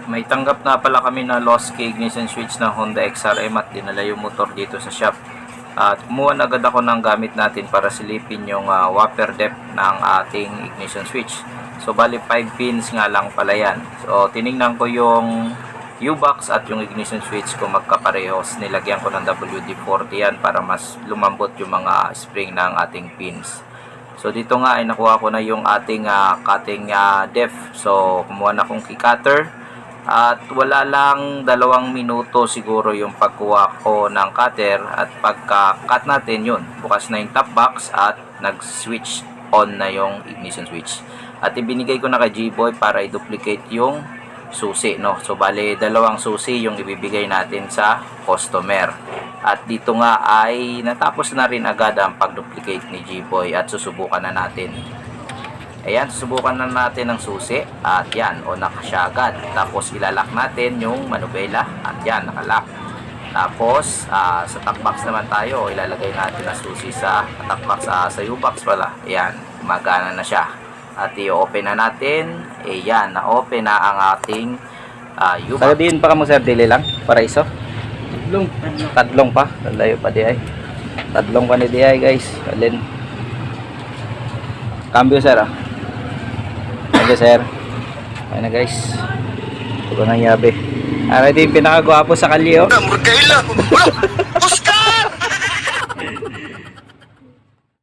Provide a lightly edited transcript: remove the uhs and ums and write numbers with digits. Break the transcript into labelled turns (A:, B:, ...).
A: May tanggap na pala kami na lost key ignition switch ng Honda XRM at dinala yung motor dito sa shop. At kumuha na agad ako ng gamit natin para silipin yung whopper depth ng ating ignition switch. So bali 5 pins nga lang pala yan. So tiningnan ko yung U-box at yung ignition switch ko magkaparehos. Nilagyan ko ng WD-40 yan para mas lumambot yung mga spring ng ating pins. So dito nga ay nakuha ko na yung ating cutting depth. So kumuha na akong key cutter. At wala lang 2 minuto siguro yung pagkuha ko ng cutter at pagka-cut natin yun. Bukas na yung top box at nag-switch on na yung ignition switch. At ibinigay ko na kay G-Boy para i-duplicate yung susi, no? So bale 2 susi yung ibibigay natin sa customer. At dito nga ay natapos na rin agad ang pag-duplicate ni G-Boy at susubukan na natin. Ayan, susubukan na natin ng susi at yan, on na siya agad. Tapos ilalak natin yung manubela at yan, nakalock. Tapos sa top box naman tayo, ilalagay natin ang susi sa top box, sa U-box pala. Ayan, gumagana na siya. At i-open na natin. Ayan, na-open na ang ating U-box. Sagadiin pa ka mo sir, dili lang, para iso? Tadlong pa, layo pa di ay. Tadlong pa ni di ay guys. Alin. Cambio sir ah. Okay sir. Ayun na guys. Ito ko nang yabi. Ito yung pinakagwapo sa kalye oh.